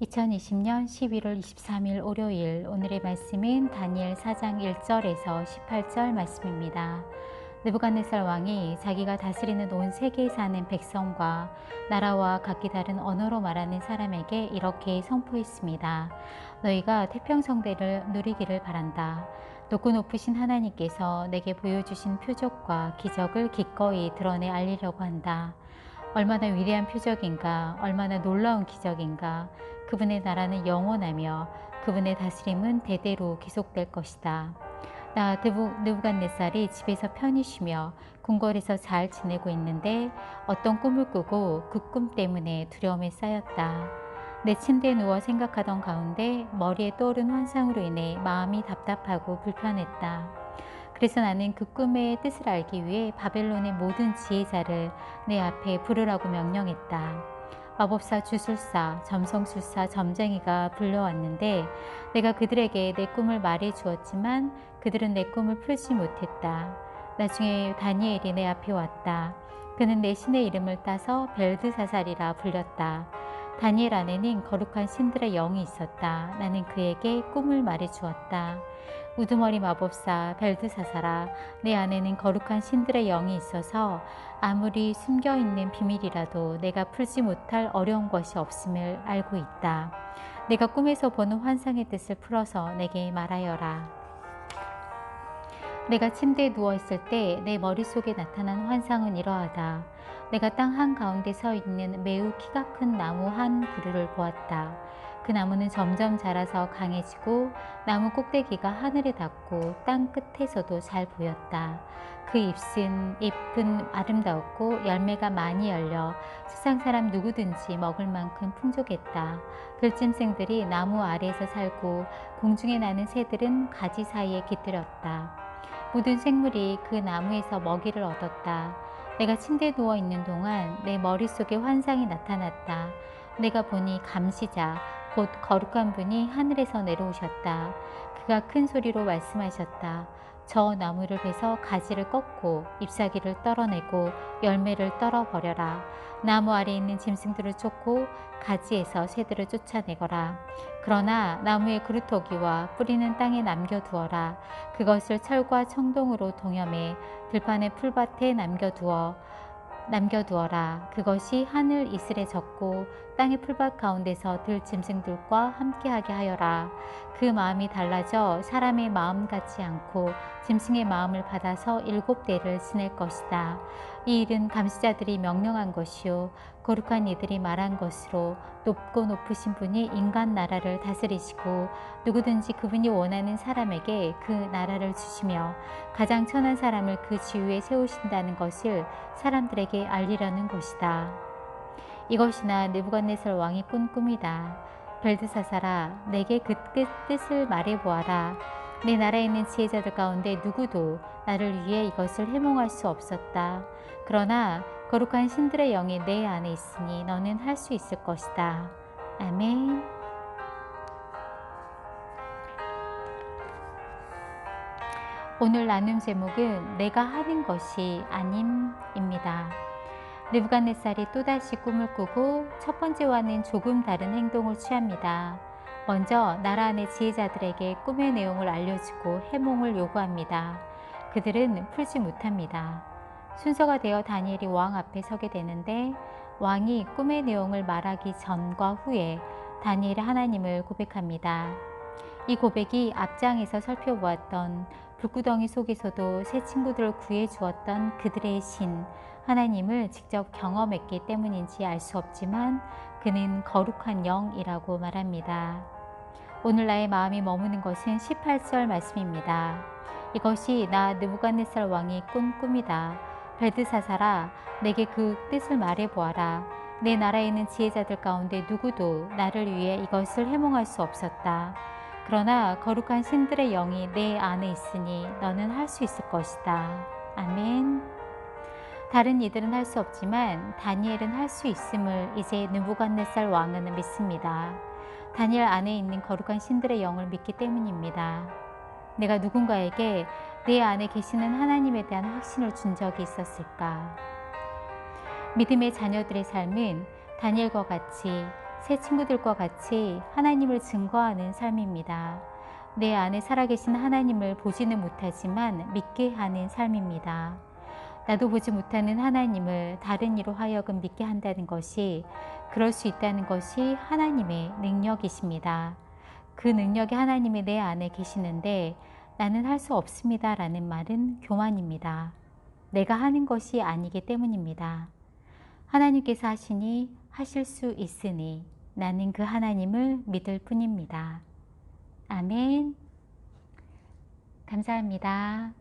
2020년 11월 23일 월요일, 오늘의 말씀은 다니엘 4장 1절에서 18절 말씀입니다. 느부갓네살 왕이 자기가 다스리는 온 세계에 사는 백성과 나라와 각기 다른 언어로 말하는 사람에게 이렇게 선포했습니다. 너희가 태평성대를 누리기를 바란다. 높고 높으신 하나님께서 내게 보여주신 표적과 기적을 기꺼이 드러내 알리려고 한다. 얼마나 위대한 표적인가, 얼마나 놀라운 기적인가. 그분의 나라는 영원하며 그분의 다스림은 대대로 계속될 것이다. 나 느부갓네살이 집에서 편히 쉬며 궁궐에서 잘 지내고 있는데 어떤 꿈을 꾸고 그 꿈 때문에 두려움에 쌓였다. 내 침대에 누워 생각하던 가운데 머리에 떠오른 환상으로 인해 마음이 답답하고 불편했다. 그래서 나는 그 꿈의 뜻을 알기 위해 바벨론의 모든 지혜자를 내 앞에 부르라고 명령했다. 마법사, 주술사, 점성술사, 점쟁이가 불려왔는데 내가 그들에게 내 꿈을 말해 주었지만 그들은 내 꿈을 풀지 못했다. 나중에 다니엘이 내 앞에 왔다. 그는 내 신의 이름을 따서 벨드사살이라 불렸다. 다니엘 안에는 거룩한 신들의 영이 있었다. 나는 그에게 꿈을 말해 주었다. 우두머리 마법사 벨드사살아, 내 안에는 거룩한 신들의 영이 있어서 아무리 숨겨있는 비밀이라도 내가 풀지 못할 어려운 것이 없음을 알고 있다. 내가 꿈에서 보는 환상의 뜻을 풀어서 내게 말하여라. 내가 침대에 누워있을 때 내 머릿속에 나타난 환상은 이러하다. 내가 땅 한가운데 서 있는 매우 키가 큰 나무 한 그루를 보았다. 그 나무는 점점 자라서 강해지고 나무 꼭대기가 하늘에 닿고 땅 끝에서도 잘 보였다. 그 잎은 아름다웠고 열매가 많이 열려 세상 사람 누구든지 먹을 만큼 풍족했다. 들짐승들이 나무 아래에서 살고 공중에 나는 새들은 가지 사이에 깃들었다. 모든 생물이 그 나무에서 먹이를 얻었다. 내가 침대에 누워 있는 동안 내 머릿속에 환상이 나타났다. 내가 보니 감시자, 곧 거룩한 분이 하늘에서 내려오셨다. 그가 큰 소리로 말씀하셨다. 저 나무를 베서 가지를 꺾고 잎사귀를 떨어내고 열매를 떨어버려라. 나무 아래에 있는 짐승들을 쫓고 가지에서 새들을 쫓아내거라. 그러나 나무의 그루터기와 뿌리는 땅에 남겨두어라. 그것을 철과 청동으로 동여매 들판의 풀밭에 남겨두어라. 그것이 하늘 이슬에 젖고 땅의 풀밭 가운데서 들짐승들과 함께하게 하여라. 그 마음이 달라져 사람의 마음 같지 않고 짐승의 마음을 받아서 7대를 지낼 것이다. 이 일은 감시자들이 명령한 것이요 거룩한 이들이 말한 것으로 높고 높으신 분이 인간 나라를 다스리시고 누구든지 그분이 원하는 사람에게 그 나라를 주시며 가장 천한 사람을 그 지위에 세우신다는 것을 사람들에게 알리려는 것이다. 이것이나 느부갓네살 왕이 꾼 꿈이다. 벨드사살아, 내게 그 뜻을 말해보아라. 내 나라에 있는 지혜자들 가운데 누구도 나를 위해 이것을 해몽할 수 없었다. 그러나 거룩한 신들의 영이 내 안에 있으니 너는 할 수 있을 것이다. 아멘. 오늘 나눔 제목은 내가 하는 것이 아님입니다. 느부갓네살이 또다시 꿈을 꾸고 첫 번째와는 조금 다른 행동을 취합니다. 먼저 나라 안의 지혜자들에게 꿈의 내용을 알려주고 해몽을 요구합니다. 그들은 풀지 못합니다. 순서가 되어 다니엘이 왕 앞에 서게 되는데 왕이 꿈의 내용을 말하기 전과 후에 다니엘이 하나님을 고백합니다. 이 고백이 앞장에서 살펴보았던 불구덩이 속에서도 새 친구들을 구해주었던 그들의 신 하나님을 직접 경험했기 때문인지 알 수 없지만 그는 거룩한 영이라고 말합니다. 오늘 나의 마음이 머무는 것은 18절 말씀입니다. 이것이 나 느부갓네살 왕이 꾼 꿈이다. 벨드사살아, 내게 그 뜻을 말해보아라. 내 나라에 있는 지혜자들 가운데 누구도 나를 위해 이것을 해몽할 수 없었다. 그러나 거룩한 신들의 영이 내 안에 있으니 너는 할 수 있을 것이다. 아멘. 다른 이들은 할 수 없지만 다니엘은 할 수 있음을 이제 느부갓네살 왕은 믿습니다. 다니엘 안에 있는 거룩한 신들의 영을 믿기 때문입니다. 내가 누군가에게 내 안에 계시는 하나님에 대한 확신을 준 적이 있었을까? 믿음의 자녀들의 삶은 다니엘과 같이 새 친구들과 같이 하나님을 증거하는 삶입니다. 내 안에 살아계신 하나님을 보지는 못하지만 믿게 하는 삶입니다. 나도 보지 못하는 하나님을 다른 이로 하여금 믿게 한다는 것이, 그럴 수 있다는 것이 하나님의 능력이십니다. 그 능력이 하나님이 내 안에 계시는데 나는 할 수 없습니다 라는 말은 교만입니다. 내가 하는 것이 아니기 때문입니다. 하나님께서 하시니 하실 수 있으니 나는 그 하나님을 믿을 뿐입니다. 아멘. 감사합니다.